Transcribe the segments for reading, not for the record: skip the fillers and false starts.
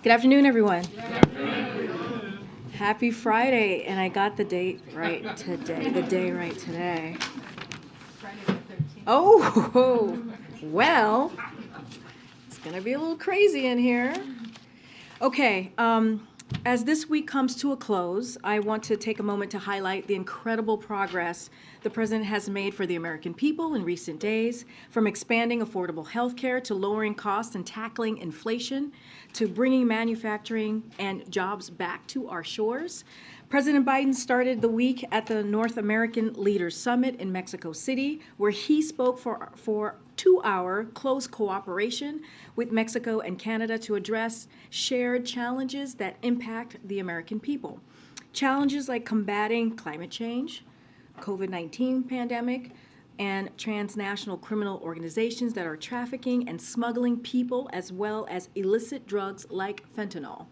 Good afternoon, everyone. Happy Friday, and I got the date right today. The day right today. Friday the 13th. Oh, well, it's going to be a little crazy in here. Okay, as this week comes to a close, I want to take a moment to highlight the incredible progress the President has made for the American people in recent days, from expanding affordable health care to lowering costs and tackling inflation, to bringing manufacturing and jobs back to our shores. President Biden started the week at the North American Leaders Summit in Mexico City, where he spoke for 2-hour close cooperation with Mexico and Canada to address shared challenges that impact the American people. Challenges like combating climate change, COVID-19 pandemic, and transnational criminal organizations that are trafficking and smuggling people, as well as illicit drugs like fentanyl.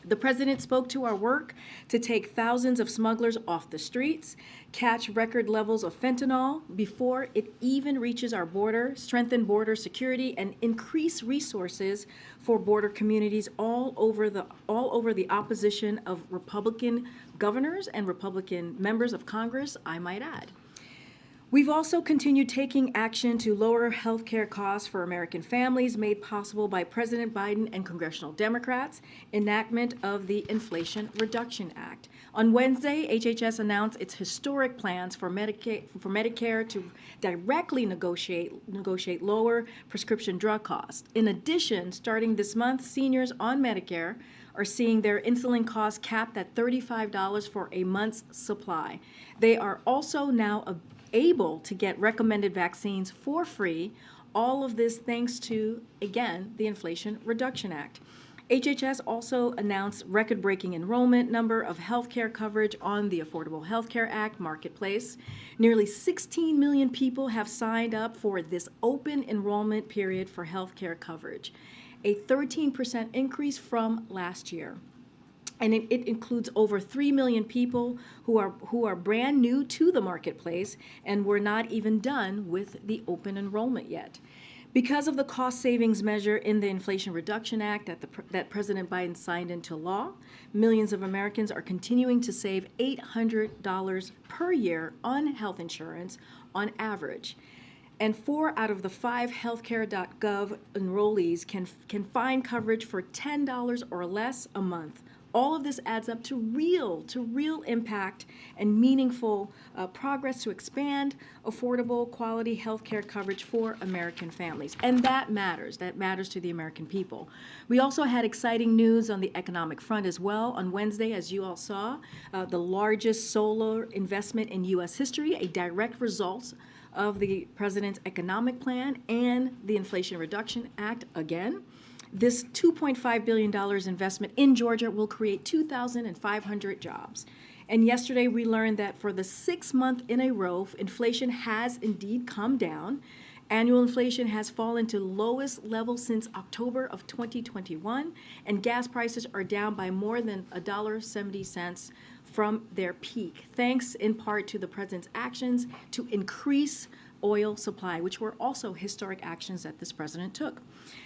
The President spoke to our work to take thousands of smugglers off the streets, catch record levels of fentanyl before it even reaches our border, strengthen border security, and increase resources for border communities all over the opposition of Republican governors and Republican members of Congress, I might add. We've also continued taking action to lower health care costs for American families, made possible by President Biden and congressional Democrats' enactment of the Inflation Reduction Act. On Wednesday, HHS announced its historic plans for Medicare to directly negotiate lower prescription drug costs. In addition, starting this month, seniors on Medicare are seeing their insulin costs capped at $35 for a month's supply. They are also now able to get recommended vaccines for free, all of this thanks to, again, the Inflation Reduction Act. HHS also announced record-breaking enrollment number of healthcare coverage on the Affordable Health Care Act marketplace. Nearly 16 million people have signed up for this open enrollment period for healthcare coverage, a 13% increase from last year. And it includes over 3 million people who are brand new to the marketplace, and we're not even done with the open enrollment yet. Because of the cost savings measure in the Inflation Reduction Act that President Biden signed into law, millions of Americans are continuing to save $800 per year on health insurance on average. And 4 out of the 5 healthcare.gov enrollees can find coverage for $10 or less a month. All of this adds up to real impact and meaningful progress to expand affordable, quality healthcare coverage for American families. And that matters. That matters to the American people. We also had exciting news on the economic front as well. On Wednesday, as you all saw, the largest solar investment in U.S. history, a direct result of the President's economic plan and the Inflation Reduction Act again. This $2.5 billion investment in Georgia will create 2,500 jobs. And yesterday we learned that for the 6th month in a row, inflation has indeed come down. Annual inflation has fallen to lowest level since October of 2021, and gas prices are down by more than $1.70 from their peak, thanks in part to the President's actions to increase oil supply, which were also historic actions that this president took.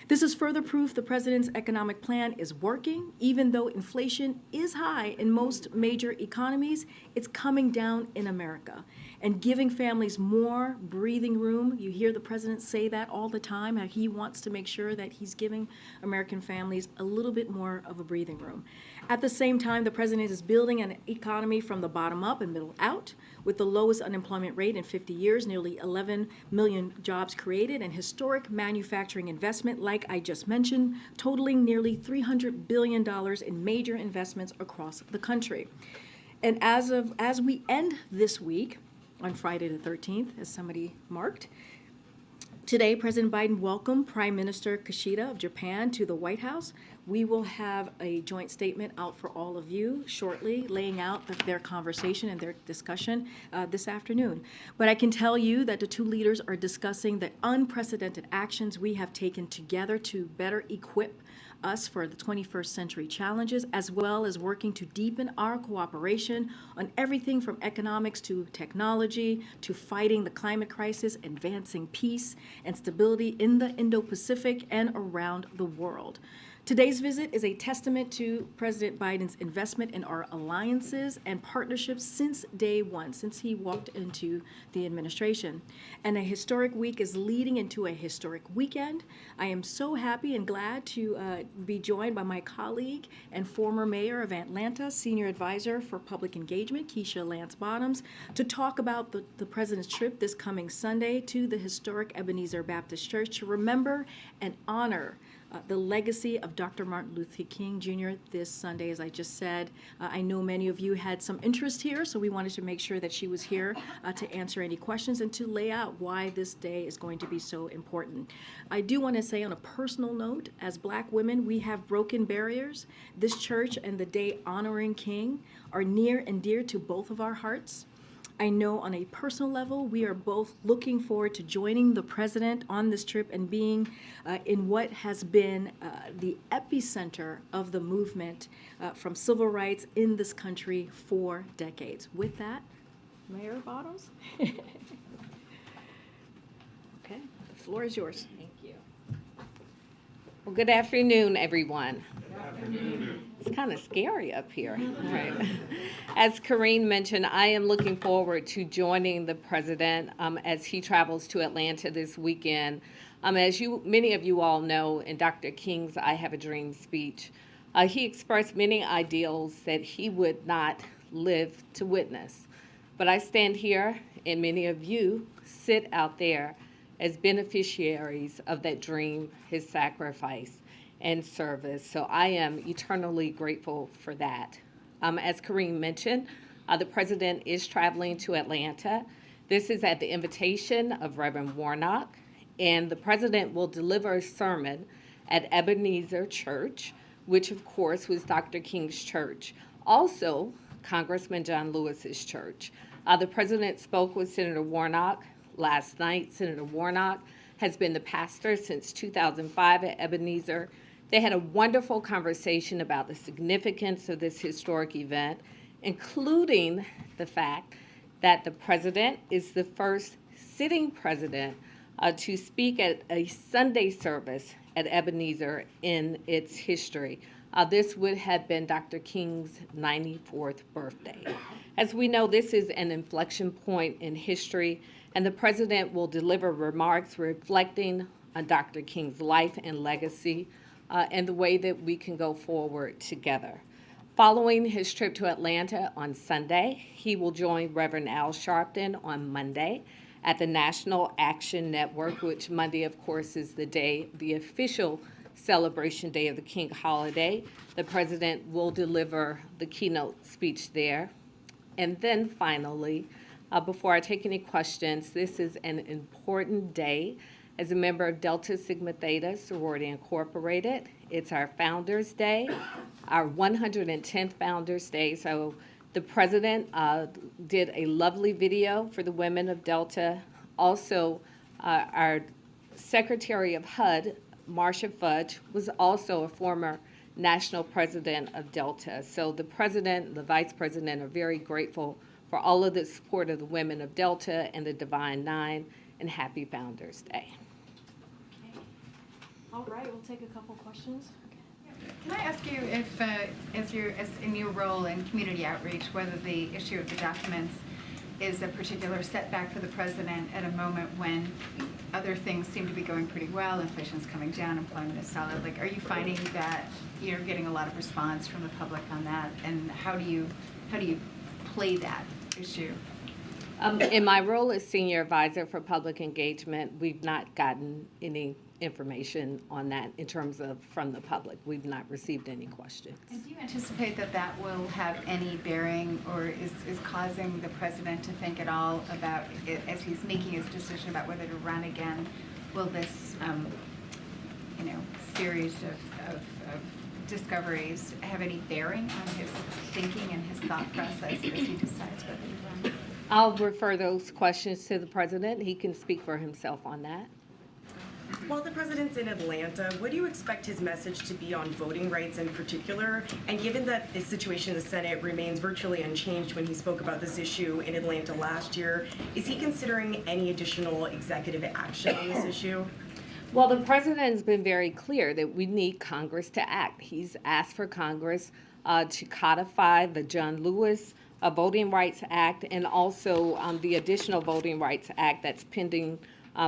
This is further proof the president's economic plan is working. Even though inflation is high in most major economies, it's coming down in America and giving families more breathing room. You hear the president say that all the time, how he wants to make sure that he's giving American families a little bit more of a breathing room. At the same time, the president is building an economy from the bottom up and middle out, with the lowest unemployment rate in 50 years, nearly 11 million jobs created, and historic manufacturing investment, like I just mentioned, totaling nearly $300 billion in major investments across the country. And as we end this week, on Friday the 13th, as somebody marked, today, President Biden welcomed Prime Minister Kishida of Japan to the White House. We will have a joint statement out for all of you shortly, laying out their conversation and their discussion this afternoon. But I can tell you that the two leaders are discussing the unprecedented actions we have taken together to better equip us for the 21st century challenges, as well as working to deepen our cooperation on everything from economics to technology to fighting the climate crisis, advancing peace and stability in the Indo-Pacific and around the world. Today's visit is a testament to President Biden's investment in our alliances and partnerships since day one, since he walked into the administration. And a historic week is leading into a historic weekend. I am so happy and glad to be joined by my colleague and former mayor of Atlanta, Senior Advisor for Public Engagement, Keisha Lance Bottoms, to talk about the president's trip this coming Sunday to the historic Ebenezer Baptist Church to remember and honor the legacy of Dr. Martin Luther King Jr. this Sunday, as I just said. I know many of you had some interest here, so we wanted to make sure that she was here to answer any questions and to lay out why this day is going to be so important. I do want to say on a personal note, as Black women, we have broken barriers. This church and the day honoring King are near and dear to both of our hearts. I know on a personal level, we are both looking forward to joining the president on this trip and being in what has been the epicenter of the movement from civil rights in this country for decades. With that, Mayor Bottoms? Okay, the floor is yours. Thank you. Well, good afternoon, everyone. It's kind of scary up here. Right. As Karine mentioned, I am looking forward to joining the president as he travels to Atlanta this weekend. As many of you all know, in Dr. King's I Have a Dream speech, he expressed many ideals that he would not live to witness. But I stand here, and many of you sit out there as beneficiaries of that dream, his sacrifice and service. So I am eternally grateful for that. As Karine mentioned, the president is traveling to Atlanta. This is at the invitation of Reverend Warnock, and the president will deliver a sermon at Ebenezer Church, which of course was Dr. King's church. Also, Congressman John Lewis's church. The president spoke with Senator Warnock last night. Senator Warnock has been the pastor since 2005 at Ebenezer. They had a wonderful conversation about the significance of this historic event, including the fact that the president is the first sitting president to speak at a Sunday service at Ebenezer in its history. This would have been Dr. King's 94th birthday. As we know, this is an inflection point in history, and the president will deliver remarks reflecting on Dr. King's life and legacy, and the way that we can go forward together. Following his trip to Atlanta on Sunday, he will join Reverend Al Sharpton on Monday at the National Action Network, which Monday, of course, is the official celebration day of the King holiday. The president will deliver the keynote speech there. And then finally, before I take any questions, this is an important day. As a member of Delta Sigma Theta Sorority Incorporated, it's our Founders Day, our 110th Founders Day. So the president did a lovely video for the women of Delta. Also, our Secretary of HUD, Marcia Fudge, was also a former national president of Delta. So the president and the vice president are very grateful for all of the support of the women of Delta and the Divine Nine, and happy Founders Day. All right, we'll take a couple questions. Can I ask you if, as in your role in community outreach, whether the issue of the documents is a particular setback for the president at a moment when other things seem to be going pretty well, inflation's coming down, employment is solid. Like, are you finding that you're getting a lot of response from the public on that, and how do you play that issue? In my role as Senior Advisor for Public Engagement, we've not gotten any information on that in terms of from the public. We've not received any questions. And do you anticipate that that will have any bearing or is causing the president to think at all about, as he's making his decision about whether to run again, will this series of discoveries have any bearing on his thinking and his thought process as he decides whether to run? I'll refer those questions to the president. He can speak for himself on that. While the president's in Atlanta, what do you expect his message to be on voting rights in particular? And given that the situation in the Senate remains virtually unchanged when he spoke about this issue in Atlanta last year, is he considering any additional executive action on this issue? Well, the president has been very clear that we need Congress to act. He's asked for Congress to codify the John Lewis Voting Rights Act and also the additional Voting Rights Act that's pending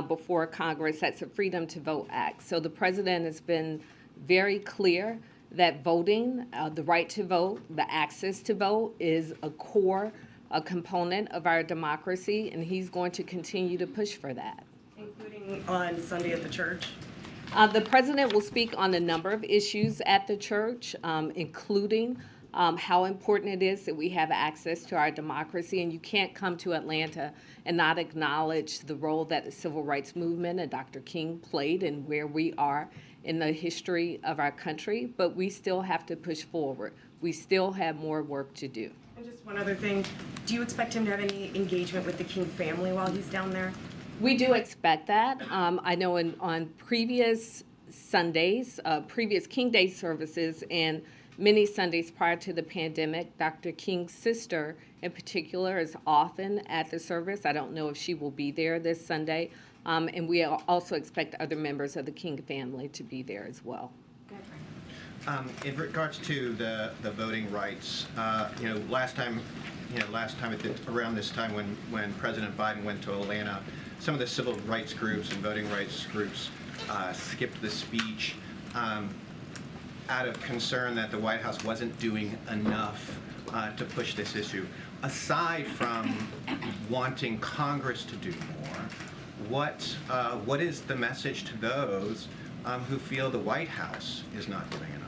before Congress. That's the Freedom to Vote Act. So the president has been very clear that voting, the right to vote, the access to vote is a core component of our democracy, and he's going to continue to push for that. Including on Sunday at the church? The president will speak on a number of issues at the church, including how important it is that we have access to our democracy. And you can't come to Atlanta and not acknowledge the role that the civil rights movement and Dr. King played and where we are in the history of our country. But we still have to push forward. We still have more work to do. And just one other thing, do you expect him to have any engagement with the King family while he's down there? We do expect that. I know on previous Sundays, previous King Day services, and many Sundays prior to the pandemic, Dr. King's sister in particular is often at the service. I don't know if she will be there this Sunday. And we also expect other members of the King family to be there as well. In regards to the voting rights, last time around this time when President Biden went to Atlanta, some of the civil rights groups and voting rights groups skipped the speech out of concern that the White House wasn't doing enough to push this issue. Aside from wanting Congress to do more, what is the message to those who feel the White House is not doing enough?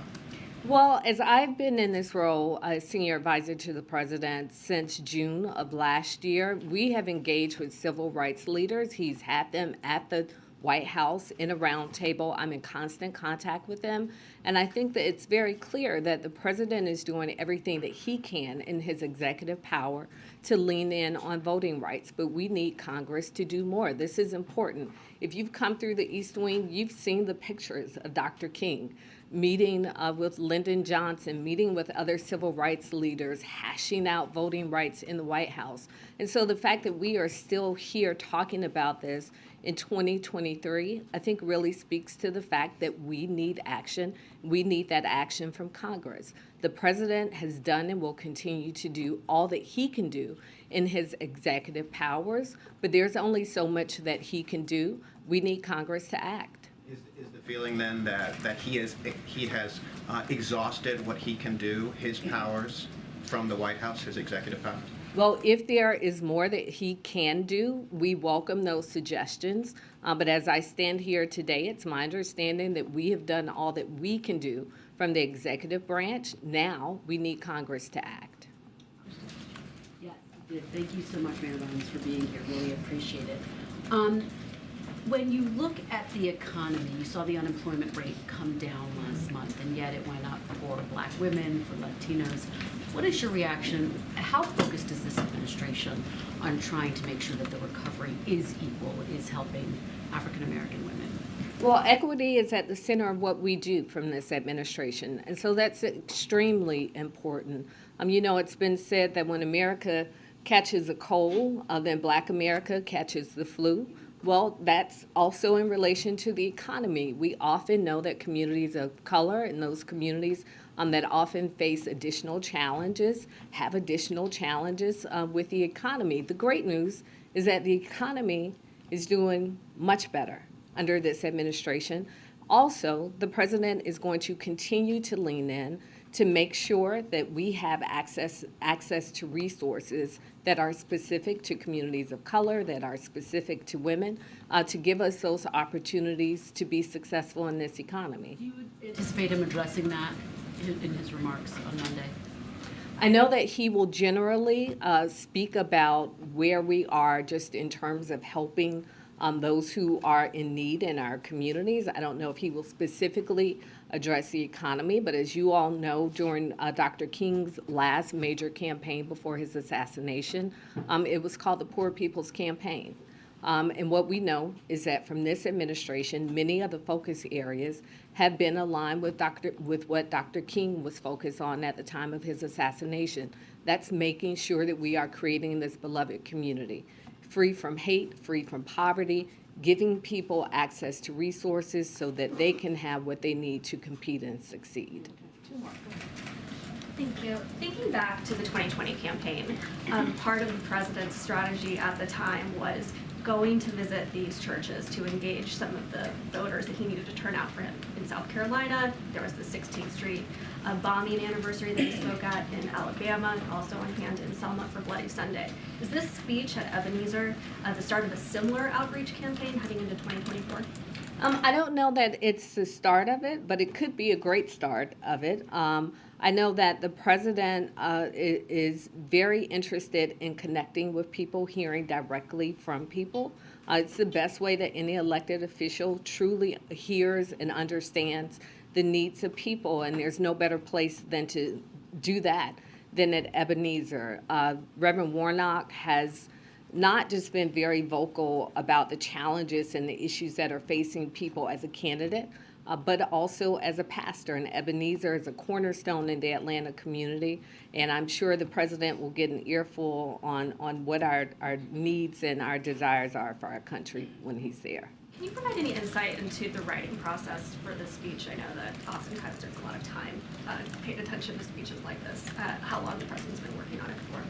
Well, as I've been in this role as senior advisor to the president since June of last year, we have engaged with civil rights leaders. He's had them at the White House in a round table. I'm in constant contact with them. And I think that it's very clear that the president is doing everything that he can in his executive power to lean in on voting rights. But we need Congress to do more. This is important. If you've come through the East Wing, you've seen the pictures of Dr. King meeting with Lyndon Johnson, meeting with other civil rights leaders, hashing out voting rights in the White House. And so the fact that we are still here talking about this in 2023, I think really speaks to the fact that we need action. We need that action from Congress. The president has done and will continue to do all that he can do in his executive powers, but there's only so much that he can do. We need Congress to act. Is the feeling then that he has exhausted what he can do, his powers from the White House, his executive powers? Well, if there is more that he can do, we welcome those suggestions. But as I stand here today, it's my understanding that we have done all that we can do from the executive branch. Now we need Congress to act. Yes, thank you so much, Mayor Lyons, for being here. Really appreciate it. When you look at the economy, you saw the unemployment rate come down last month, and yet it went up for Black women, for Latinos. What is your reaction? How focused is this administration on trying to make sure that the recovery is equal, is helping African American women? Well, equity is at the center of what we do from this administration, and so that's extremely important. It's been said that when America catches a cold, then Black America catches the flu. Well, that's also in relation to the economy. We often know that communities of color and those communities that often face additional challenges have additional challenges with the economy. The great news is that the economy is doing much better under this administration. Also, the president is going to continue to lean in to make sure that we have access to resources that are specific to communities of color, that are specific to women, to give us those opportunities to be successful in this economy. Do you anticipate him addressing that in his remarks on Monday? I know that he will generally speak about where we are just in terms of helping those who are in need in our communities. I don't know if he will specifically address the economy, but as you all know, during Dr. King's last major campaign before his assassination, it was called the Poor People's Campaign. And what we know is that from this administration, many of the focus areas have been aligned with what Dr. King was focused on at the time of his assassination. That's making sure that we are creating this beloved community, free from hate, free from poverty, giving people access to resources so that they can have what they need to compete and succeed. Thank you. Thinking back to the 2020 campaign, part of the president's strategy at the time was going to visit these churches to engage some of the voters that he needed to turn out for him. In South Carolina, there was the 16th Street bombing anniversary that he spoke at in Alabama, also on hand in Selma for Bloody Sunday. Is this speech at Ebenezer the start of a similar outreach campaign heading into 2024? I don't know that it's the start of it, but it could be a great start of it. I know that the president is very interested in connecting with people, hearing directly from people. It's the best way that any elected official truly hears and understands the needs of people, and there's no better place than to do that than at Ebenezer. Reverend Warnock has not just been very vocal about the challenges and the issues that are facing people as a candidate, but also as a pastor. And Ebenezer is a cornerstone in the Atlanta community, and I'm sure the president will get an earful on what our needs and our desires are for our country when he's there. Can you provide any insight into the writing process for this speech? I know that oftentimes there's a lot of time paid attention to speeches like this. How long the president's been working on it for?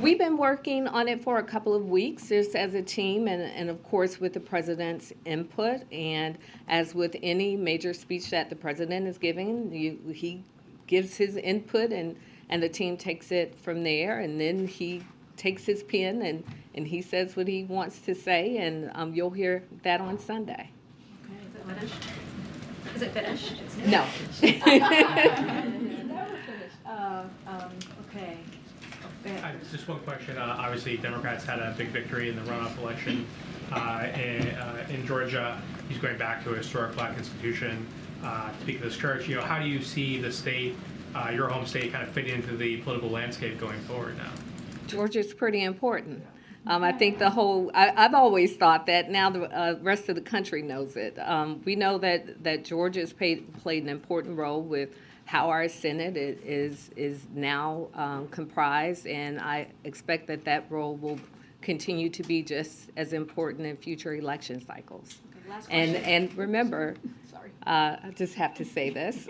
We've been working on it for a couple of weeks just as a team and of course with the president's input. And as with any major speech that the president is giving, he gives his input and the team takes it from there. And then he takes his pen and he says what he wants to say, and you'll hear that on Sunday. Okay, is it finished? Is it finished? No. Okay. Just one question. Obviously, Democrats had a big victory in the runoff election in Georgia. He's going back to a historic Black institution to speak of this church. You know, how do you see the state, your home state, kind of fitting into the political landscape going forward now? Georgia's pretty important. I think I've always thought that. Now the rest of the country knows it. We know that Georgia's played an important role with how our Senate is now comprised, and I expect that role will continue to be just as important in future election cycles. Okay, and remember, sorry, I just have to say this,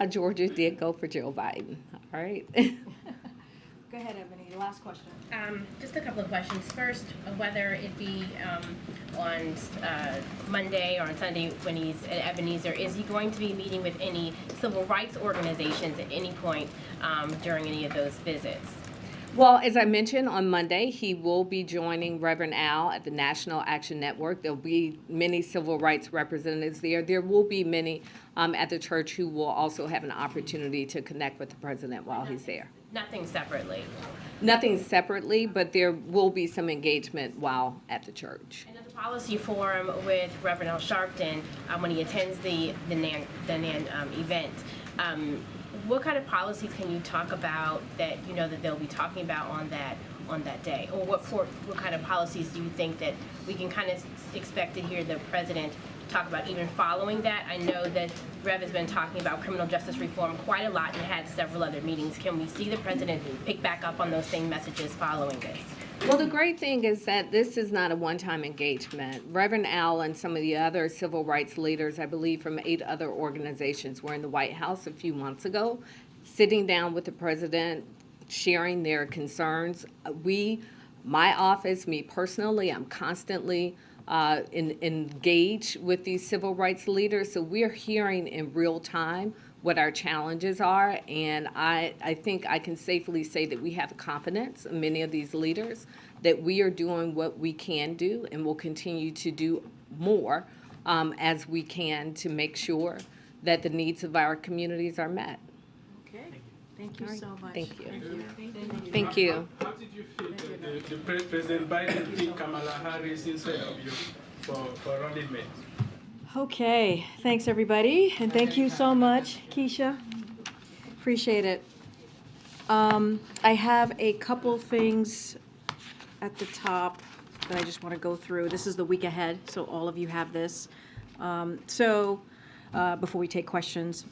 Georgia did go for Joe Biden, all right? Go ahead, Ebony, last question. Just a couple of questions. First, whether it be on Monday or on Sunday when he's at Ebenezer, is he going to be meeting with any civil rights organizations at any point during any of those visits? Well, as I mentioned, on Monday, he will be joining Reverend Al at the National Action Network. There'll be many civil rights representatives there. There will be many at the church who will also have an opportunity to connect with the president while he's there. Nothing separately? Nothing separately, but there will be some engagement while at the church. And at the policy forum with Reverend Al Sharpton, when he attends the NAN event, what kind of policies can you talk about that you know that they'll be talking about on that day? Or what kind of policies do you think that we can kind of expect to hear the president talk about even following that? I know that Rev has been talking about criminal justice reform quite a lot and had several other meetings. Can we see the president pick back up on those same messages following this? Well, the great thing is that this is not a one-time engagement. Reverend Al and some of the other civil rights leaders, I believe from 8 other organizations, were in the White House a few months ago, sitting down with the president, sharing their concerns. My office, me personally, I'm constantly engaged with these civil rights leaders, so we're hearing in real time what our challenges are, and I think I can safely say that we have confidence in many of these leaders that we are doing what we can do and will continue to do more as we can to make sure that the needs of our communities are met. Okay, thank you so much. Thank you. Thank you. How did you feel the President Biden picked Kamala Harris instead of you for running mate? Okay, thanks everybody, and thank you so much, Keisha. Appreciate it. I have a couple things at the top that I just want to go through. This is the week ahead, so all of you have this. Before we take questions.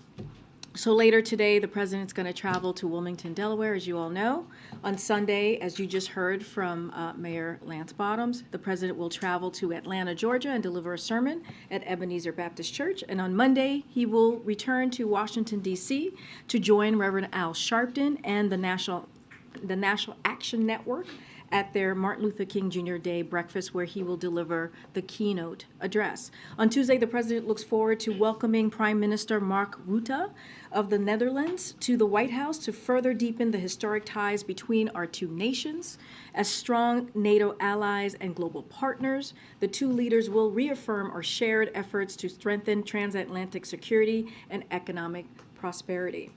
So later today, the president's going to travel to Wilmington, Delaware, as you all know. On Sunday, as you just heard from Mayor Lance Bottoms, the president will travel to Atlanta, Georgia, and deliver a sermon at Ebenezer Baptist Church. And on Monday, he will return to Washington, D.C. to join Reverend Al Sharpton and the National Action Network at their Martin Luther King Jr. Day breakfast, where he will deliver the keynote address. On Tuesday, the president looks forward to welcoming Prime Minister Mark Rutte of the Netherlands to the White House to further deepen the historic ties between our two nations. As strong NATO allies and global partners, the two leaders will reaffirm our shared efforts to strengthen transatlantic security and economic prosperity.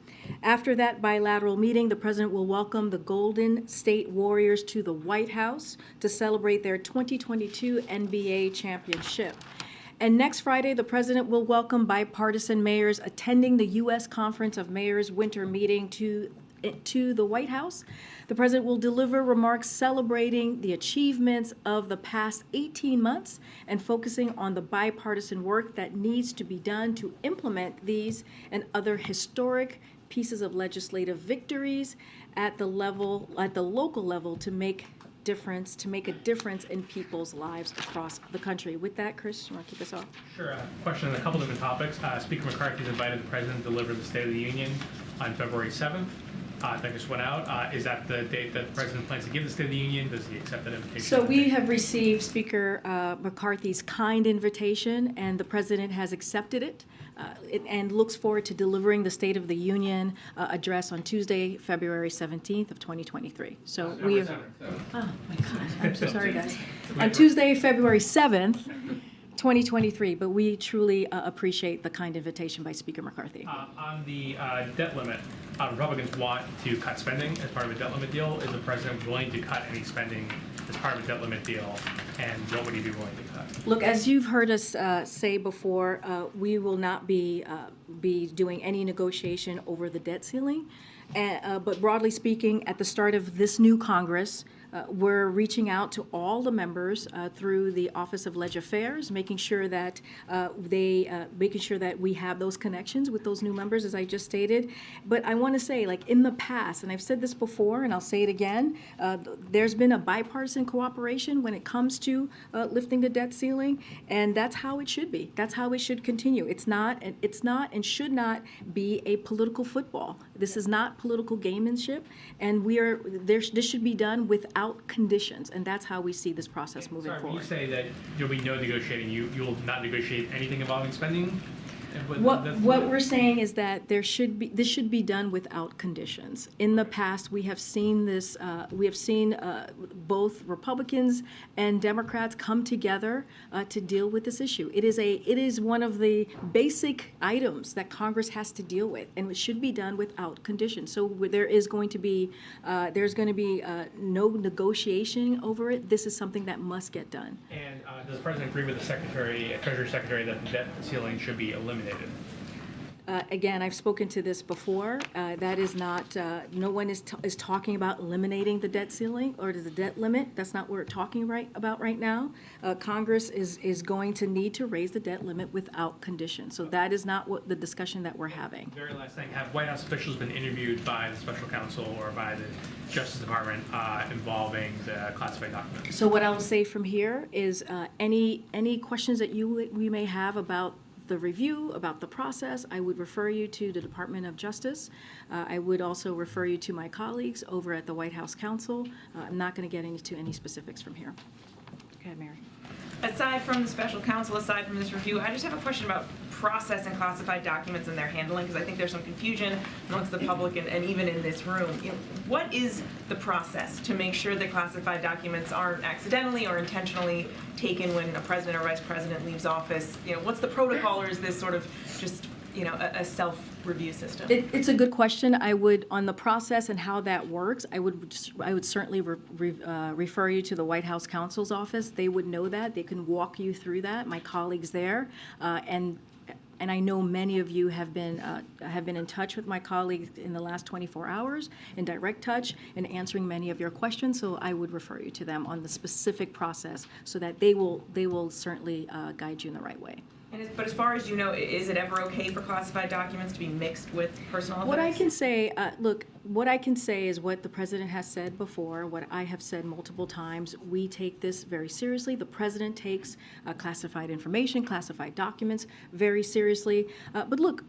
After that bilateral meeting, the president will welcome the Golden State Warriors to the White House to celebrate their 2022 NBA championship. And next Friday, the president will welcome bipartisan mayors attending the U.S. Conference of Mayors winter meeting to the White House. The president will deliver remarks celebrating the achievements of the past 18 months and focusing on the bipartisan work that needs to be done to implement these and other historic pieces of legislative victories at the local level to make a difference in people's lives across the country. With that, Chris, you want to kick us off? Sure. Question on a couple different topics. Speaker McCarthy has invited the president to deliver the State of the Union on February 7th. That just went out. Is that the date that the president plans to give the State of the Union? Does he accept that invitation? So we have received Speaker McCarthy's kind invitation, and the president has accepted it and looks forward to delivering the State of the Union address on Tuesday, February 17th of 2023. So we are. Oh my God! I'm so sorry, guys. On Tuesday, February 7th. 2023, but we truly appreciate the kind invitation by Speaker McCarthy. On the debt limit, Republicans want to cut spending as part of a debt limit deal. Is the president willing to cut any spending as part of a debt limit deal, and what would he be willing to cut? Look, as you've heard us say before, we will not be doing any negotiation over the debt ceiling. But broadly speaking, at the start of this new Congress, we're reaching out to all the members through the Office of Leg Affairs, making sure that we have those connections with those new members, as I just stated. But I want to say, like in the past, and I've said this before, and I'll say it again, there's been a bipartisan cooperation when it comes to lifting the debt ceiling, and that's how it should be. That's how it should continue. It's not and should not be a political football. This is not political gamemanship, and this should be done without conditions, and that's how we see this process moving forward. When you say that there'll be no negotiating, you will not negotiate anything involving spending? What we're saying is that this should be done without conditions. In the past, we have seen this. We have seen both Republicans and Democrats come together to deal with this issue. It is one of the basic items that Congress has to deal with, and it should be done without conditions. So there's going to be no negotiation over it. This is something that must get done. And does the president agree with the Treasury Secretary, that the debt ceiling should be eliminated? Again, I've spoken to this before. That is not, no one is talking about eliminating the debt ceiling or the debt limit. That's not what we're talking about right now. Congress is going to need to raise the debt limit without condition. So that is not what the discussion that we're having. Very last thing, have White House officials been interviewed by the special counsel or by the Justice Department involving the classified documents? So what I'll say from here is any questions that we may have about the review, about the process, I would refer you to the Department of Justice. I would also refer you to my colleagues over at the White House Counsel. I'm not going to get into any specifics from here. Go ahead, Mary. Aside from the special counsel, aside from this review, I just have a question about processing classified documents and their handling, because I think there's some confusion amongst the public and even in this room. What is the process to make sure that classified documents aren't accidentally or intentionally taken when a president or vice president leaves office? What's the protocol, or is this sort of just a self-review system? It's a good question. I would, on the process and how that works, I would certainly refer you to the White House Counsel's office. They would know that. They can walk you through that. My colleagues there, and I know many of you have been in touch with my colleagues in the last 24 hours, in direct touch, and answering many of your questions. So I would refer you to them on the specific process, so that they will certainly guide you in the right way. But as far as you know, is it ever okay for classified documents to be mixed with personal evidence? What I can say, look, what I can say is what the president has said before, what I have said multiple times. We take this very seriously. The president takes classified information, classified documents very seriously. But look,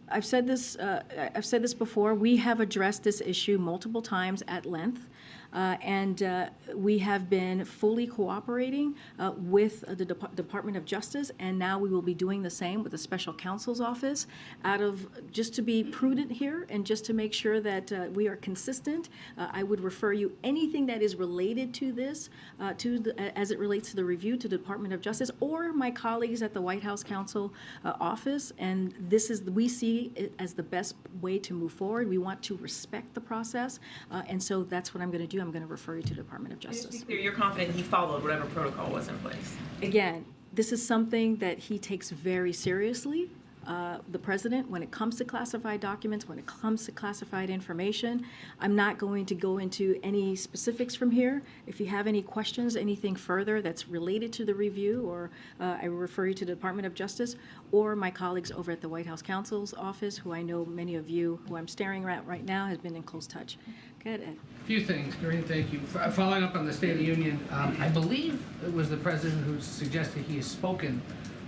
I've said this before. We have addressed this issue multiple times at length. And we have been fully cooperating with the Department of Justice, and now we will be doing the same with the Special Counsel's Office, just to be prudent here and just to make sure that we are consistent. I would refer you anything that is related to this, as it relates to the review, to the Department of Justice or my colleagues at the White House Counsel Office. And we see it as the best way to move forward. We want to respect the process, and so that's what I'm going to do. I'm going to refer you to the Department of Just to Justice. be clear, you're confident he followed whatever protocol was in place? Again, this is something that he takes very seriously, the president, when it comes to classified documents, when it comes to classified information. I'm not going to go into any specifics from here. If you have any questions, anything further that's related to the review, or I will refer you to the Department of Justice or my colleagues over at the White House Counsel's Office, who I know many of you who I'm staring at right now has been in close touch. Go ahead, Ed. A few things, Karine, thank you. Following up on the State of the Union, I believe it was the president who suggested he has spoken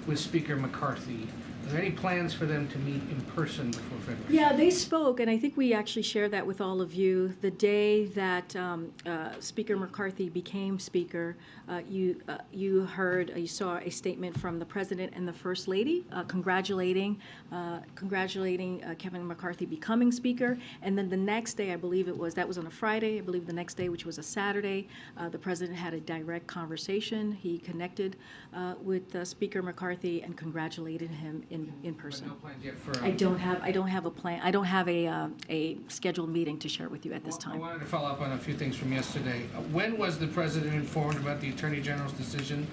with Speaker McCarthy. Are there any plans for them to meet in person before February? Yeah, they spoke, and I think we actually shared that with all of you. The day that Speaker McCarthy became Speaker, you saw a statement from the President and the First Lady congratulating Kevin McCarthy becoming Speaker. And then the next day, I believe that was on a Friday. I believe the next day, which was a Saturday, the President had a direct conversation. He connected with Speaker McCarthy and congratulated him in person. But no plans yet for, I don't have a plan. I don't have a scheduled meeting to share with you at this I time. wanted to follow up on a few things from yesterday. When was the president informed about the Attorney General's decision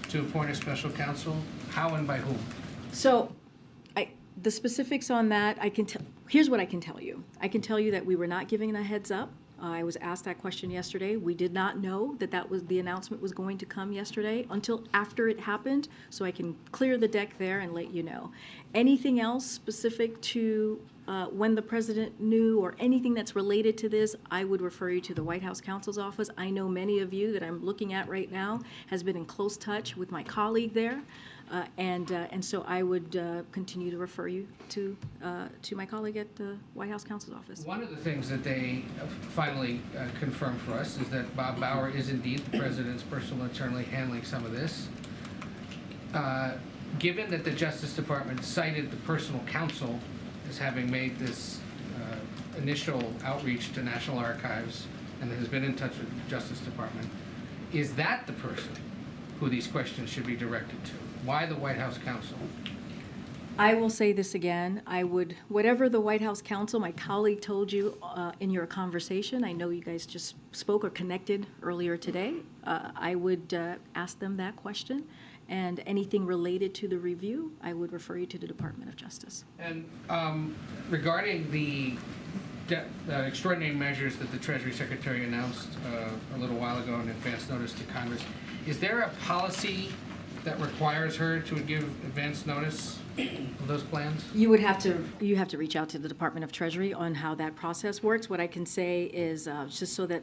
to appoint a special counsel? How and by whom? So, the specifics on that, here's what I can tell you. I can tell you that we were not giving a heads up. I was asked that question yesterday. We did not know that the announcement was going to come yesterday until after it happened, so I can clear the deck there and let you know. Anything else specific to when the president knew or anything that's related to this, I would refer you to the White House Counsel's Office. I know many of you that I'm looking at right now has been in close touch with my colleague there. And so I would continue to refer you to my colleague at the White House Counsel's Office. One of the things that they finally confirmed for us is that Bob Bauer is indeed the president's personal attorney handling some of this. Given that the Justice Department cited the personal counsel as having made this initial outreach to National Archives and has been in touch with the Justice Department, is that the person who these questions should be directed to? Why the White House Counsel? I will say this again. Whatever the White House Counsel, my colleague told you in your conversation, I know you guys just spoke or connected earlier today, I would ask them that question. And anything related to the review, I would refer you to the Department of Justice. And regarding the extraordinary measures that the Treasury Secretary announced a little while ago in advance notice to Congress, is there a policy that requires her to give advance notice of those plans? You have to reach out to the Department of Treasury on how that process works. What I can say is, just so that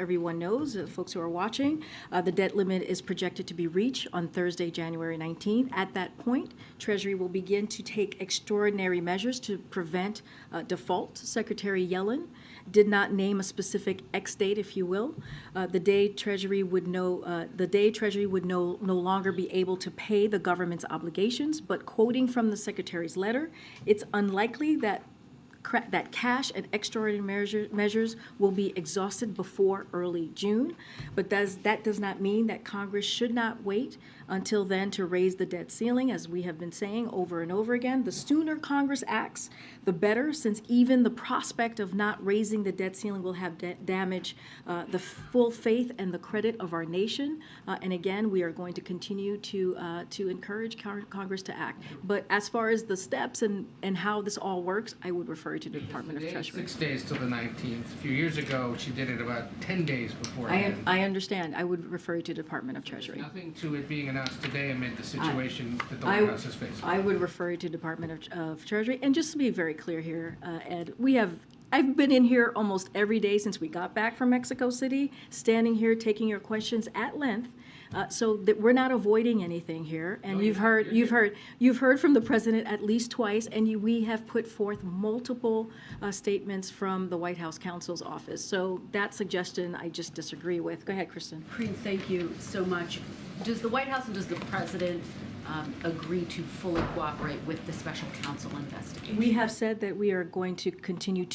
everyone knows, folks who are watching, the debt limit is projected to be reached on Thursday, January 19th. At that point, Treasury will begin to take extraordinary measures to prevent default. Secretary Yellen did not name a specific X date, if you will. The day Treasury would no longer be able to pay the government's obligations, but quoting from the Secretary's letter, it's unlikely that cash and extraordinary measures will be exhausted before early June. But that does not mean that Congress should not wait until then to raise the debt ceiling, as we have been saying over and over again. The sooner Congress acts, the better, since even the prospect of not raising the debt ceiling will have damage the full faith and the credit of our nation. And again, we are going to continue to encourage Congress to act. But as far as the steps and how this all works, I would refer refer you to the Department of Today is Treasury. 6 days till the 19th. A few years ago, she did it about 10 days beforehand. I understand. I would refer you to Department of Treasury. Nothing to it being announced today amid the situation that the I- White House is facing. I would refer you to Department of Treasury. And just to be very clear here, Ed, I've been in here almost every day since we got back from Mexico City, standing here taking your questions at length. So that we're not avoiding anything here. And No, you've you're heard from the president at least twice, and we have put forth multiple statements from the White House counsel's office. So that suggestion I just disagree with. Go ahead, Kristen. Karine, thank you so much. Does the White House and does the president agree to fully cooperate with the special counsel investigation? We have said that we are going to continue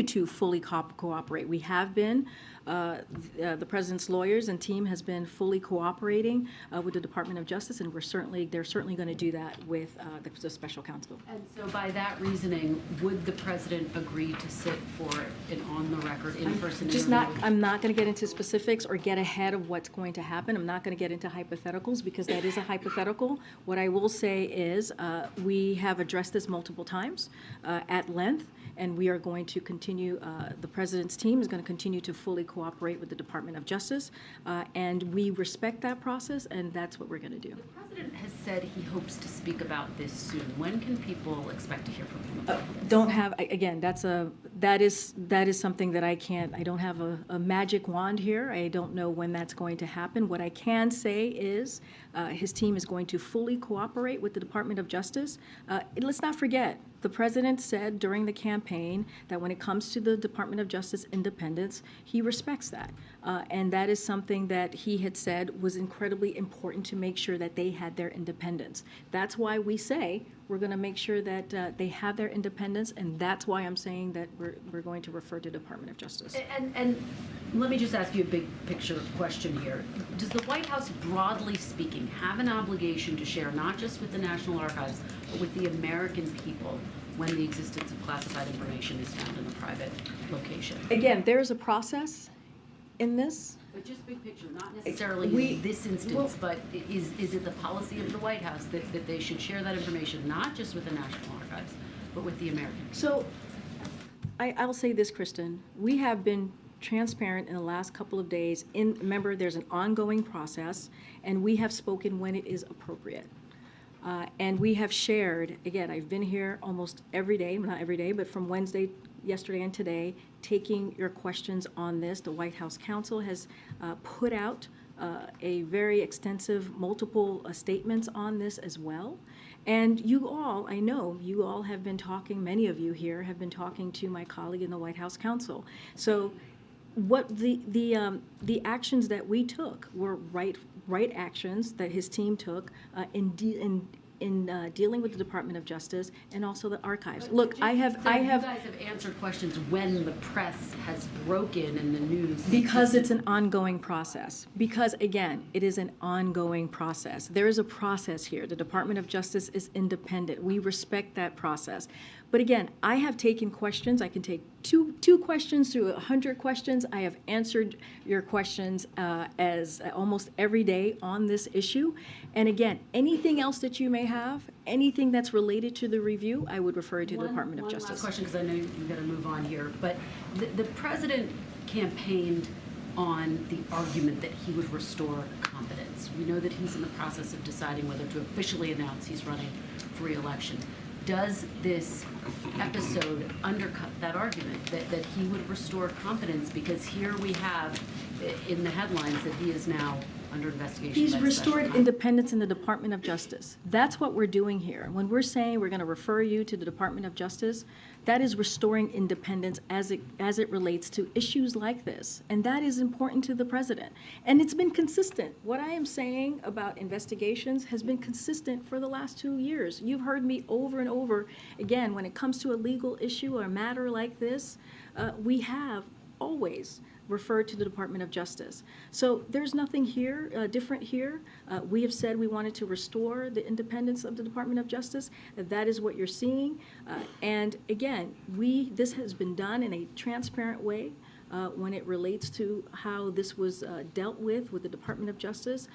to fully cooperate. We have been. The president's lawyers and team has been fully cooperating with the Department of Justice, and they're certainly going to do that with the special counsel. And so by that reasoning, would the president agree to sit for an on-the-record, in-person interview? I'm not going to get into specifics or get ahead of what's going to happen. I'm not going to get into hypotheticals because that is a hypothetical. What I will say is we have addressed this multiple times at length, and we are going to continue, the president's team is going to continue to fully cooperate with the Department of Justice, and we respect that process, and that's what we're going to do. The president has said he hopes to speak about this soon. When can people expect to hear from him about this? Don't have, again, that is something that I don't have a magic wand here. I don't know when that's going to happen. What I can say is his team is going to fully cooperate with the Department of Justice. Let's not forget, the president said during the campaign that when it comes to the Department of Justice independence, he respects that. And that is something that he had said was incredibly important to make sure that they had their independence. That's why we say we're going to make sure that they have their independence, and that's why I'm saying that we're going to refer to Department of Justice. And let me just ask you a big picture question here. Does the White House, broadly speaking, have an obligation to share not just with the National Archives, but with the American people when the existence of classified information is found in a private location? Again, there is a process in this. But just big picture, not necessarily in this instance, well- but is it the policy of the White House that they should share that information not just with the National Archives, but with the Americans? So I'll say this, Kristen. We have been transparent in the last couple of days. Remember, there's an ongoing process, and we have spoken when it is appropriate. And we have shared, again, I've been here almost every day, not every day, but from Wednesday, yesterday, and today, taking your questions on this. The White House counsel has put out a very extensive, multiple statements on this as well. And you all, I know, you all have been talking, many of you here have been talking to my colleague in the White House counsel. So what the actions that we took were right actions that his team took in dealing with the Department of Justice and also the archives. Look, I have. You guys have answered questions when the press has broken in the news. Because it's an ongoing process. Because, again, it is an ongoing process. There is a process here. The Department of Justice is independent. We respect that process. But again, I have taken questions. I can take two questions through 100 questions. I have answered your questions as almost every day on this issue. And again, anything else that you may have, anything that's related to the review, I would refer you to the Department of Justice. One last question, because I know you've got to move on here. But the president campaigned on the argument that he would restore confidence. We know that he's in the process of deciding whether to officially announce he's running for re-election. Does this episode undercut that argument, that he would restore confidence? Because here we have in the headlines that he is now under investigation. He's by the restored special independence in the Department of Justice. That's what we're doing here. When we're saying we're going to refer you to the Department of Justice, that is restoring independence as it relates to issues like this. And that is important to the president. And it's been consistent. What I am saying about investigations has been consistent for the last 2 years. You've heard me over and over. Again, when it comes to a legal issue or a matter like this, we have always referred to the Department of Justice. So there's nothing here different here. We have said we wanted to restore the independence of the Department of Justice. That is what you're seeing. And again, this has been done in a transparent way when it relates to how this was dealt with the Department of Justice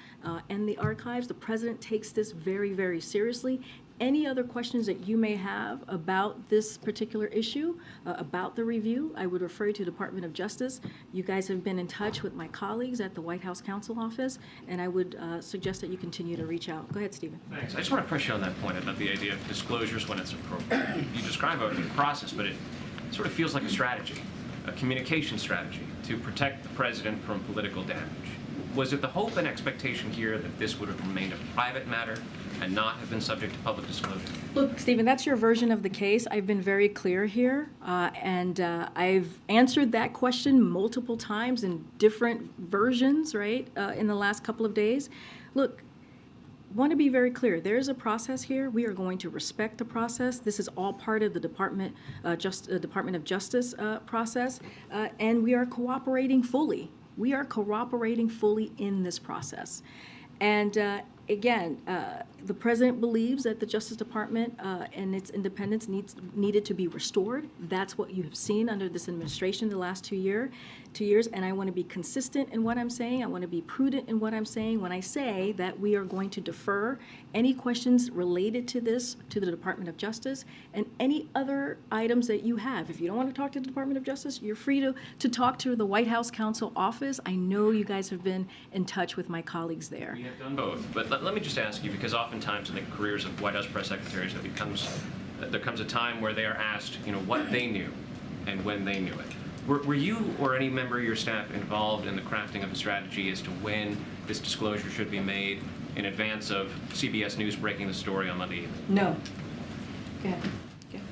and the archives. The president takes this very, very seriously. any other questions that you may have about this particular issue, about the review, I would refer you to the Department of Justice. You guys have been in touch with my colleagues at the White House Counsel Office, and I would suggest that you continue to reach out. Go ahead, Stephen. Thanks. I just want to press you on that point about the idea of disclosures when it's appropriate. You describe a process, but it sort of feels like a strategy, a communication strategy to protect the president from political damage. Was it the hope and expectation here that this would have remained a private matter and not have been subject to public disclosure? Look, Stephen, that's your version of the case. I've been very clear here, and I've answered that question multiple times in different versions, right, in the last couple of days. Look, want to be very clear. There is a process here. We are going to respect the process. This is all part of the Department of Justice process, and we are cooperating fully. We are cooperating fully in this process. And again, the president believes that the Justice Department and its independence needed to be restored. That's what you have seen under this administration the last 2 years. And I want to be consistent in what I'm saying. I want to be prudent in what I'm saying when I say that we are going to defer any questions related to this to the Department of Justice and any other items that you have. If you don't want to talk to the Department of Justice, you're free to talk to the White House Counsel Office. I know you guys have been in touch with my colleagues there. We have done both, but let me just ask you, because oftentimes in the careers of White House press secretaries, there comes a time where they are asked, what they knew and when they knew it. Were you or any member of your staff involved in the crafting of a strategy as to when this disclosure should be made in advance of CBS News breaking the story on Monday evening? No. Go ahead.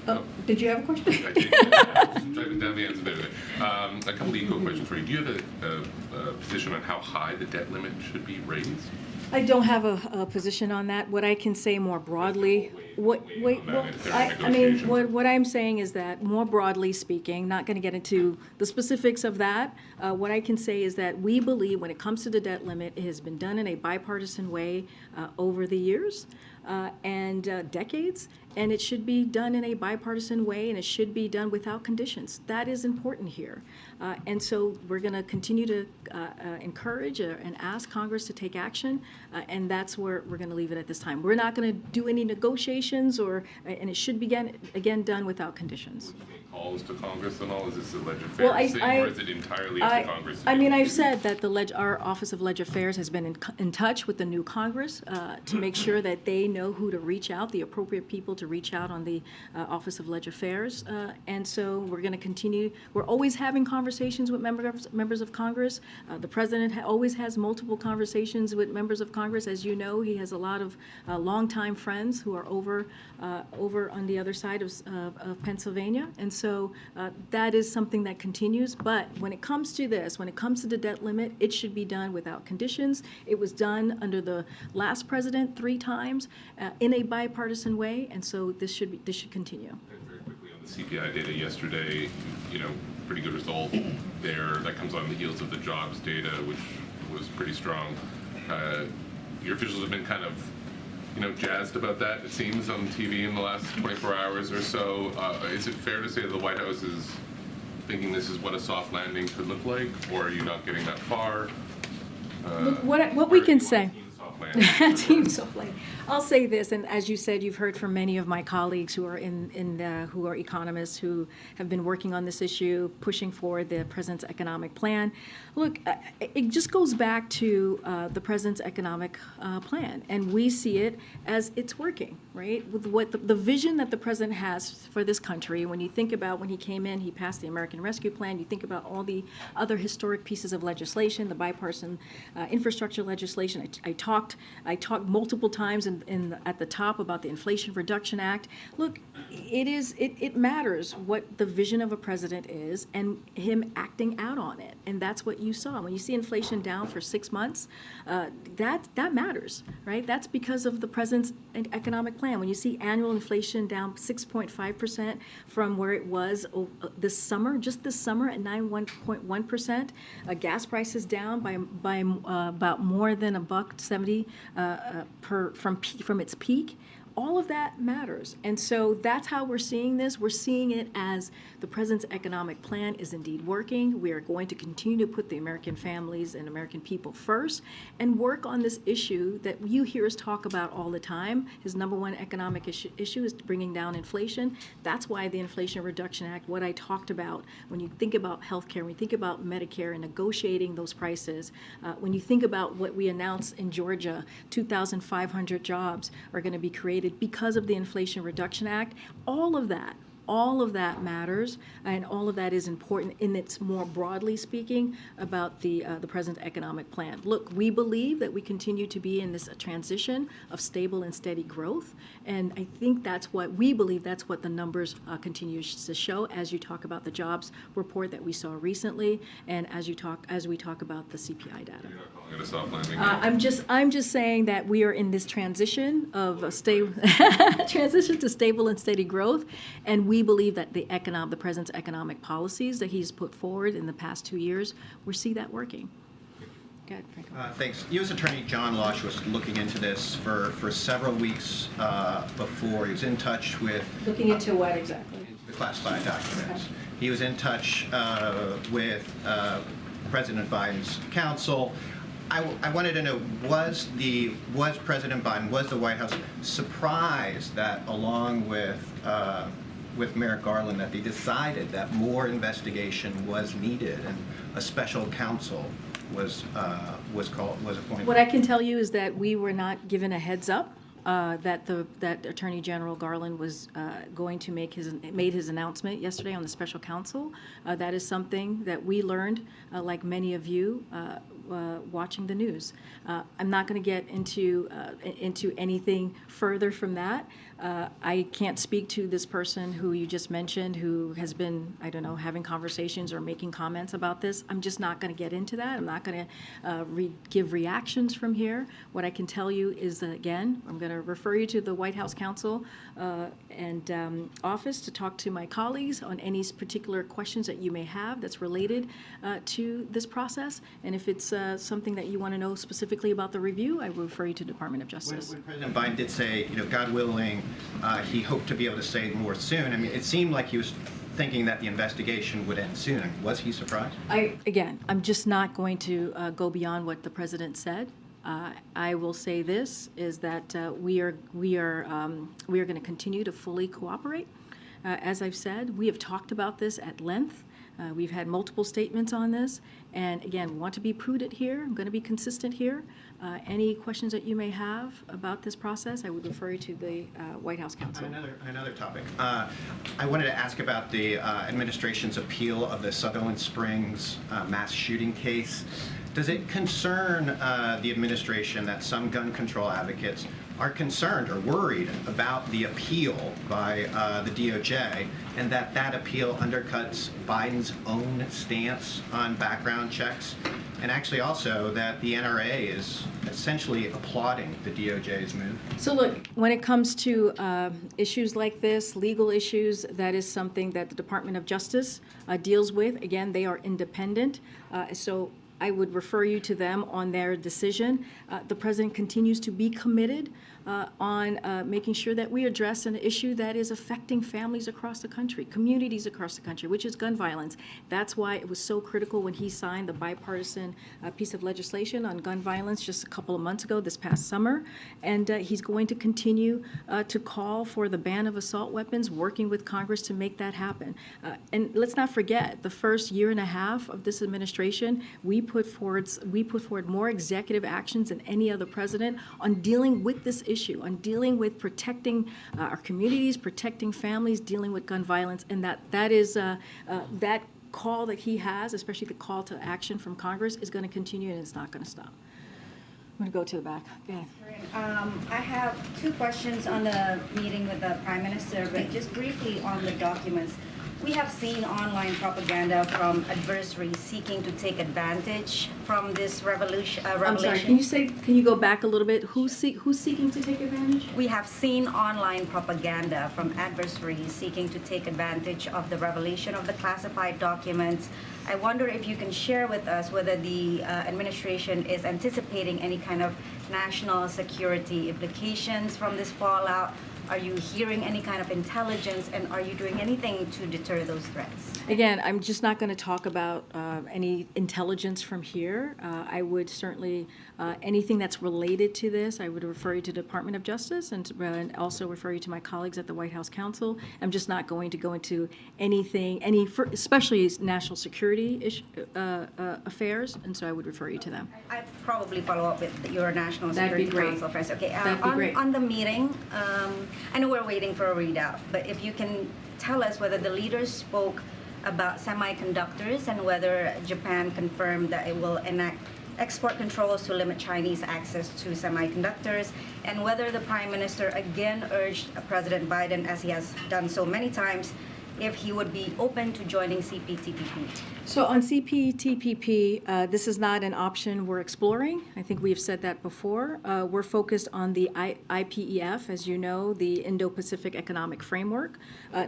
Oh, did you have a question? I did. Driving down the answer there. A couple of eco questions for you. Do you have a position on how high the debt limit should be raised? I don't have a position on that. What I can say more broadly, what I'm saying is that more broadly speaking, not going to get into the specifics of that. What I can say is that we believe when it comes to the debt limit, it has been done in a bipartisan way over the years and decades, and it should be done in a bipartisan way, and it should be done without conditions. That is important here. And so we're going to continue to encourage and ask Congress to take action, and that's where we're going to leave it at this time. We're not going to do any negotiations, and it should be, again, done without conditions. Calls to Congress and all? Is this a Ledge Affairs thing, or is it entirely up to Congress? I've said that our Office of Ledge Affairs has been in touch with the new Congress to make sure that they know who to reach out, the appropriate people to reach out on the Office of Ledge Affairs. And so we're going to continue. We're always having conversations with members of Congress. The President always has multiple conversations with members of Congress. As you know, he has a lot of longtime friends who are over on the other side of Pennsylvania. And so that is something that continues. But when it comes to this, when it comes to the debt limit, it should be done without conditions. It was done under the last president 3 times in a bipartisan way, and so this should continue. And very quickly on the CPI data yesterday, pretty good result there. That comes on the heels of the jobs data, which was pretty strong. Your officials have been kind of jazzed about that, it seems, on TV in the last 24 hours or so. Is it fair to say that the White House is thinking this is what a soft landing could look like, or are you not getting that far? Look, what we can say. Team soft landing. I'll say this, and as you said, you've heard from many of my colleagues who are who are economists who have been working on this issue, pushing forward the president's economic plan. Look, it just goes back to the president's economic plan, and we see it as it's working, right? With what the vision that the president has for this country. When you think about when he came in, he passed the American Rescue Plan. You think about all the other historic pieces of legislation, the bipartisan infrastructure legislation. I talked multiple times at the top about the Inflation Reduction Act. Look, it matters what the vision of a president is and him acting out on it, and that's what you saw. When you see inflation down for 6 months, that matters, right? That's because of the president's economic plan. When you see annual inflation down 6.5% from where it was this summer, just this summer at 9.1%, gas prices down by about more than $1.70 from its peak. all of that matters. And so that's how we're seeing this. We're seeing it as the president's economic plan is indeed working. We are going to continue to put the American families and American people first and work on this issue that you hear us talk about all the time. His number one economic issue is bringing down inflation. That's why the Inflation Reduction Act, what I talked about, when you think about healthcare, when you think about Medicare and negotiating those prices, when you think about what we announced in Georgia, 2,500 jobs are going to be created because of the Inflation Reduction Act, all of that matters, and all of that is important in its more broadly speaking about the president's economic plan. Look, we believe that we continue to be in this transition of stable and steady growth, and I think that's what we believe. That's what the numbers continue to show as you talk about the jobs report that we saw recently, and as we talk about the CPI data. You're not calling it a soft landing? I'm just saying that we are in this transition of a transition to stable and steady growth, and we believe that the president's economic policies that he's put forward in the past 2 years, we see that working. Go ahead, Franco. Thanks. U.S. Attorney John Losh was looking into this for several weeks before. He was in touch with... Looking into what exactly? The classified documents. Okay. He was in touch with President Biden's counsel. I wanted to know, was President Biden, was the White House surprised that along with Merrick Garland that they decided that more investigation was needed and a special counsel was appointed? What I can tell you is that we were not given a heads up that Attorney General Garland was going to made his announcement yesterday on the special counsel. That is something that we learned, like many of you, watching the news. I'm not going to get into anything further from that. I can't speak to this person who you just mentioned who has been, I don't know, having conversations or making comments about this. I'm just not going to get into that. I'm not going to give reactions from here. What I can tell you is that, again, I'm going to refer you to the White House counsel and office to talk to my colleagues on any particular questions that you may have that's related to this process. And if it's something that you want to know specifically about the review, I will refer you to the Department of Justice. When President Biden did say, God willing, he hoped to be able to say more soon, I mean, it seemed like he was thinking that the investigation would end soon. Was he surprised? I'm just not going to go beyond what the president said. I will say this, is that we are going to continue to fully cooperate. As I've said, we have talked about this at length. We've had multiple statements on this, and again, we want to be prudent here. I'm going to be consistent here. Any questions that you may have about this process, I would refer you to the White House counsel. Another topic. I wanted to ask about the administration's appeal of the Sutherland Springs mass shooting case. Does it concern the administration that some gun control advocates are concerned or worried about the appeal by the DOJ, and that appeal undercuts Biden's own stance on background checks, and actually also that the NRA is essentially applauding the DOJ's move? So look, when it comes to issues like this, legal issues, that is something that the Department of Justice deals with. Again, they are independent, so I would refer you to them on their decision. The president continues to be committed on making sure that we address an issue that is affecting families across the country, communities across the country, which is gun violence. That's why it was so critical when he signed the bipartisan piece of legislation on gun violence just a couple of months ago, this past summer. And he's going to continue to call for the ban of assault weapons, working with Congress to make that happen. And let's not forget, the first year and a half of this administration, we put forward more executive actions than any other president on dealing with this issue, on dealing with protecting our communities, protecting families, dealing with gun violence, and that is that call that he has, especially the call to action from Congress, is going to continue, and it's not going to stop. I'm going to go to the back. Go ahead. I have two questions on the meeting with the Prime Minister, but just briefly on the documents. We have seen online propaganda from adversaries seeking to take advantage from this revelation. I'm sorry, can you go back a little bit? Who's seeking to take advantage? We have seen online propaganda from adversaries seeking to take advantage of the revelation of the classified documents. I wonder if you can share with us whether the administration is anticipating any kind of national security implications from this fallout, Are you hearing any kind of intelligence, and are you doing anything to deter those threats? Again, I'm just not going to talk about any intelligence from here. I would certainly, anything that's related to this, I would refer you to the Department of Justice and also refer you to my colleagues at the White House Counsel. I'm just not going to go into anything, especially national security affairs, and so I would refer you to them. I'd probably follow up with your National That'd be Security great. Council first. Okay, That'd be great. on the meeting, I know we're waiting for a readout, but if you can tell us whether the leaders spoke about semiconductors and whether Japan confirmed that it will enact export controls to limit Chinese access to semiconductors, and whether the Prime Minister again urged President Biden, as he has done so many times, if he would be open to joining CPTPP. So on CPTPP, this is not an option we're exploring. I think we've said that before. We're focused on the IPEF, as you know, the Indo-Pacific Economic Framework,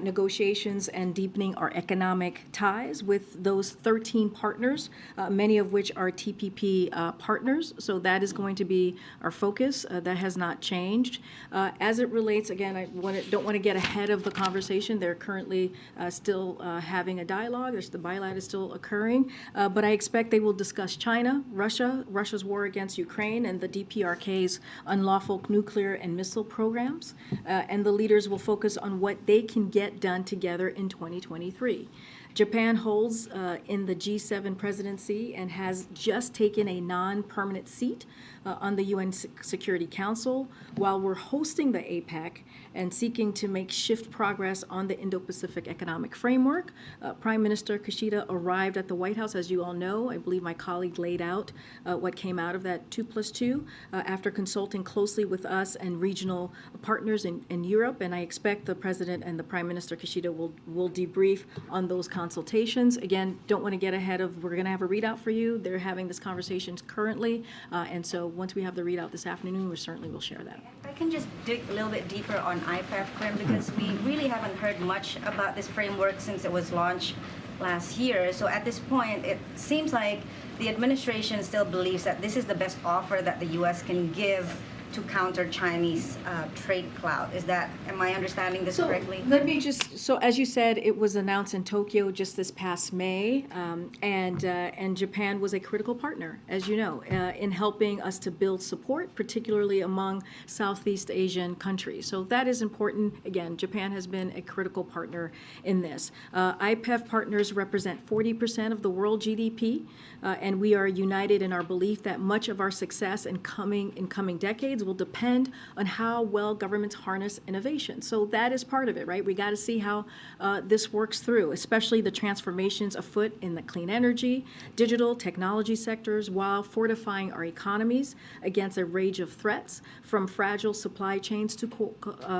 negotiations and deepening our economic ties with those 13 partners, many of which are TPP partners. So that is going to be our focus. That has not changed. As it relates, again, I don't want to get ahead of the conversation. They're currently still having a dialogue. The bilat is still occurring, but I expect they will discuss China, Russia's war against Ukraine, and the DPRK's unlawful nuclear and missile programs, and the leaders will focus on what they can get done together in 2023. Japan holds in the G7 presidency and has just taken a non-permanent seat on the UN Security Council, while we're hosting the APEC and seeking to make shift progress on the Indo-Pacific Economic Framework. Prime Minister Kishida arrived at the White House, as you all know. I believe my colleague laid out what came out of that 2+2 after consulting closely with us and regional partners in Europe, and I expect the President and the Prime Minister Kishida will debrief on those consultations. Again, don't want to get ahead of, we're going to have a readout for you. They're having this conversation currently, and so once we have the readout this afternoon, we certainly will share that. I can just dig a little bit deeper on IPEF, Karine, because we really haven't heard much about this framework since it was launched last year. So at this point, it seems like the administration still believes that this is the best offer that the U.S. can give to counter Chinese trade clout. Am I understanding this correctly? Let me so as you said, it was announced in Tokyo just this past May, and Japan was a critical partner, as you know, in helping us to build support, particularly among Southeast Asian countries. So that is important. Again, Japan has been a critical partner in this. IPEF partners represent 40% of the world GDP, and we are united in our belief that much of our success in coming decades will depend on how well governments harness innovation. So that is part of it, right? We got to see how this works through, especially the transformations afoot in the clean energy, digital technology sectors, while fortifying our economies against a range of threats, from fragile supply chains to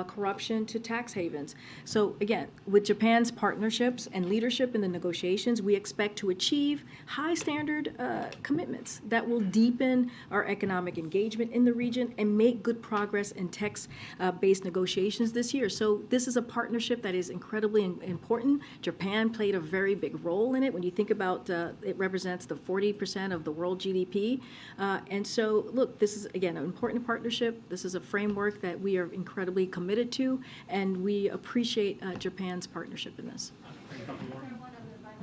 corruption to tax havens. So again, with Japan's partnerships and leadership in the negotiations, we expect to achieve high standard commitments that will deepen our economic engagement in the region and make good progress in text-based negotiations this year. So this is a partnership that is incredibly important. Japan played a very big role in it. When you think about it represents the 40% of the world GDP. And so, look, this is, again, an important partnership. This is a framework that we are incredibly committed to, and we appreciate Japan's partnership in this.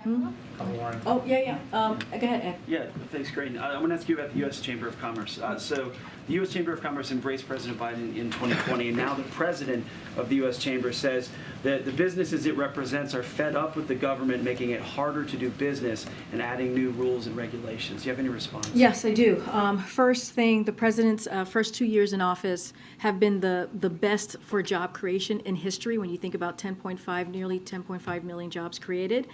Oh, yeah. Go ahead, Ed. Yeah, thanks, Karine. I want to ask you about the U.S. Chamber of Commerce. So the U.S. Chamber of Commerce embraced President Biden in 2020, and now the president of the U.S. Chamber says that the businesses it represents are fed up with the government making it harder to do business and adding new rules and regulations. Do you have any response? Yes, I do. First thing, the president's first 2 years in office have been the best for job creation in history. When you think about nearly 10.5 million jobs created,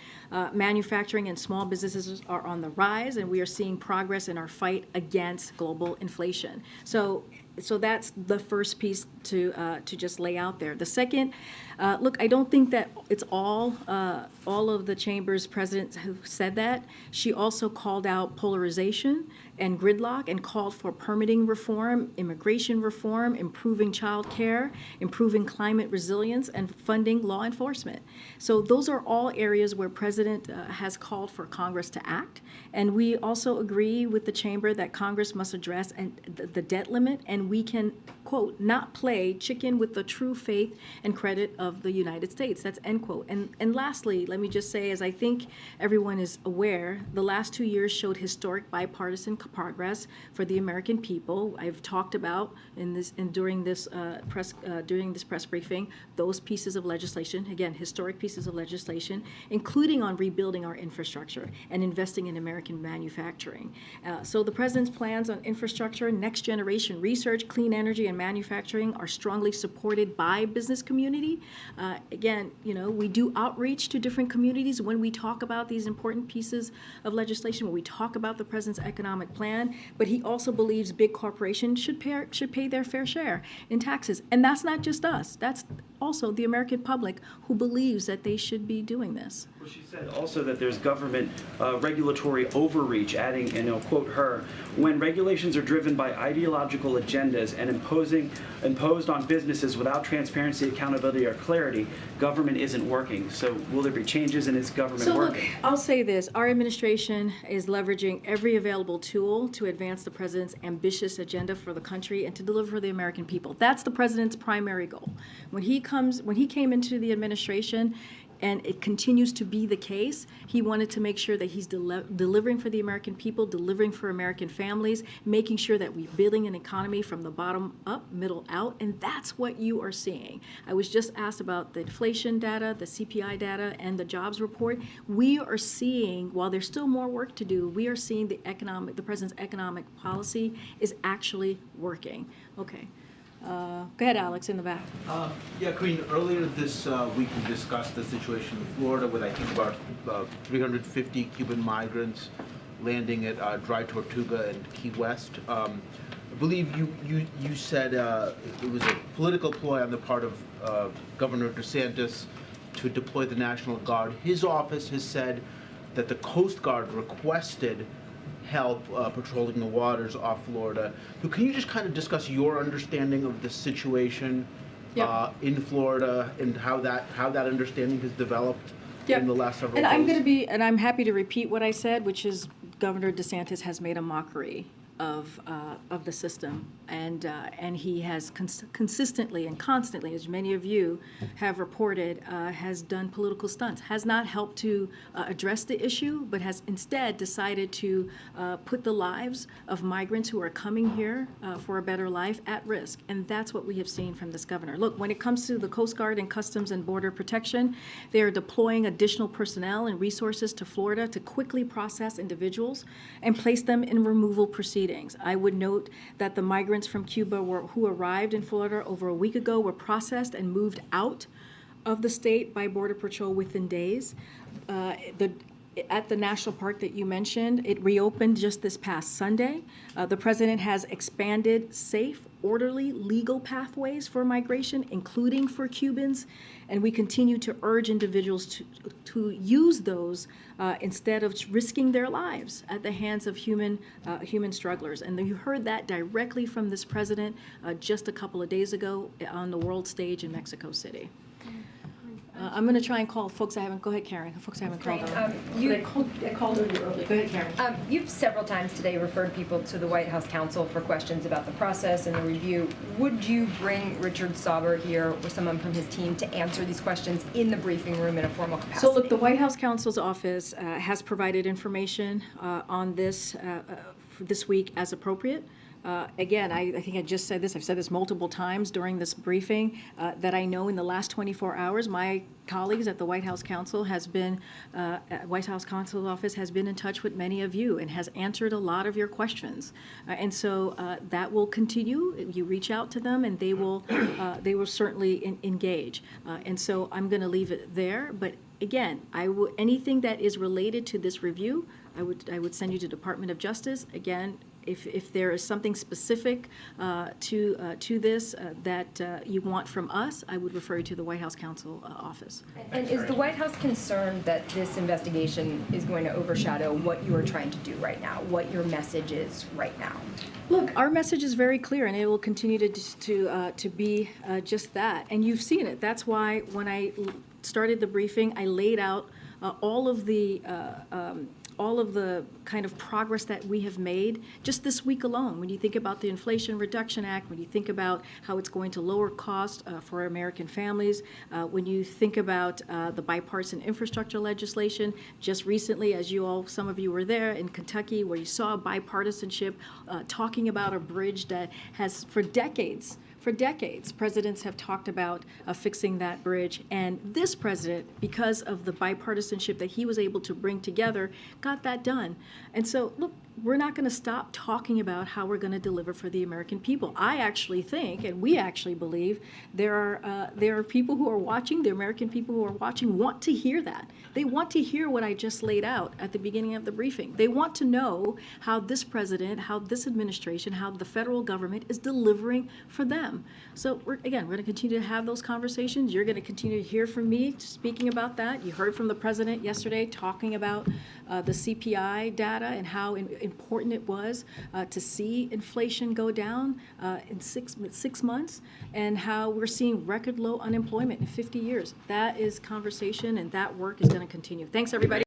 manufacturing and small businesses are on the rise, and we are seeing progress in our fight against global inflation. So that's the first piece to just lay out there. The second, Look, I don't think that it's all of the chamber's presidents who said that. She also called out polarization and gridlock and called for permitting reform, immigration reform, improving child care, improving climate resilience, and funding law enforcement. So those are all areas where President has called for Congress to act. And we also agree with the chamber that Congress must address the debt limit, and we can, quote, not play chicken with the true faith and credit of the United States. That's end quote. And lastly, let me just say, as I think everyone is aware, the last 2 years showed historic bipartisan progress for the American people. I've talked about during this press briefing those pieces of legislation, again, historic pieces of legislation, including on rebuilding our infrastructure and investing in American manufacturing. So the president's plans on infrastructure, next generation research, clean energy, and manufacturing are strongly supported by business community. Again, we do outreach to different communities when we talk about these important pieces of legislation, when we talk about the president's economic plan, but he also believes big corporations should pay their fair share in taxes. And that's not just us. That's also the American public who believes that they should be doing this. Well, she said also that there's government regulatory overreach, adding, and I'll quote her, when regulations are driven by ideological agendas and imposed on businesses without transparency, accountability, or clarity, government isn't working. So will there be changes, and is government working? Look, I'll say this. Our administration is leveraging every available tool to advance the president's ambitious agenda for the country and to deliver for the American people. That's the president's primary goal. When he came into the administration, and it continues to be the case, he wanted to make sure that he's delivering for the American people, delivering for American families, making sure that we're building an economy from the bottom up, middle out, and that's what you are seeing. I was just asked about the inflation data, the CPI data, and the jobs report. We are seeing, while there's still more work to do, we are seeing the president's economic policy is actually working. Okay. Go ahead, Alex, in the back. Yeah, Karine, earlier this week we discussed the situation in Florida with, I think, about 350 Cuban migrants landing at Dry Tortuga and Key West. I believe you said it was a political ploy on the part of Governor DeSantis to deploy the National Guard. His office has said that the Coast Guard requested help patrolling the waters off Florida. So can you just kind of discuss your understanding of the situation in Florida and how that understanding has developed in the last several days? And I'm happy to repeat what I said, which is Governor DeSantis has made a mockery of the system, and he has consistently and constantly, as many of you have reported, has done political stunts, has not helped to address the issue, but has instead decided to put the lives of migrants who are coming here for a better life at risk, and that's what we have seen from this governor. Look, when it comes to the Coast Guard and Customs and Border Protection, they are deploying additional personnel and resources to Florida to quickly process individuals and place them in removal proceedings. I would note that the migrants from Cuba who arrived in Florida over a week ago were processed and moved out of the state by Border Patrol within days. At the national park that you mentioned, it reopened just this past Sunday. The president has expanded safe, orderly, legal pathways for migration, including for Cubans, and we continue to urge individuals to use those instead of risking their lives at the hands of human strugglers. And you heard that directly from this president just a couple of days ago on the world stage in Mexico City. I'm going to try and call folks I haven't. Go ahead, Karen. Folks I haven't called. I called earlier. Go ahead, Karen. You've several times today referred people to the White House counsel for questions about the process and the review. Would you bring Richard Sauber here or someone from his team to answer these questions in the briefing room in a formal capacity? So look, the White House counsel's office has provided information on this this week as appropriate. Again, I think I just said this, I've said this multiple times during this briefing, that I know in the last 24 hours, my colleagues at the White House Counsel White House Counsel's office has been in touch with many of you and has answered a lot of your questions. And so that will continue. You reach out to them and they will certainly engage. And so I'm going to leave it there. But again, anything that is related to this review, I would send you to Department of Justice. Again, If there is something specific to this that you want from us, I would refer you to the White House Counsel office. And is the White House concerned that this investigation is going to overshadow what you are trying to do right now, what your message is right now? Look, our message is very clear, and it will continue to be just that. And you've seen it. That's why when I started the briefing, I laid out all of the kind of progress that we have made just this week alone. When you think about the Inflation Reduction Act, when you think about how it's going to lower cost for American families, when you think about the bipartisan infrastructure legislation, just recently, as some of you were there in Kentucky, where you saw bipartisanship talking about a bridge that has, for decades, presidents have talked about fixing that bridge. And this president, because of the bipartisanship that he was able to bring together, got that done. And so, look, we're not going to stop talking about how we're going to deliver for the American people. I actually think, and we actually believe, there are people who are watching, the American people who are watching want to hear that. They want to hear what I just laid out at the beginning of the briefing. They want to know how this president, how this administration, how the federal government is delivering for them. So we're going to continue to have those conversations. You're going to continue to hear from me speaking about that. You heard from the president yesterday talking about the CPI data and how important it was to see inflation go down in six months, and how we're seeing record low unemployment in 50 years. That is conversation, and that work is going to continue. Thanks, everybody.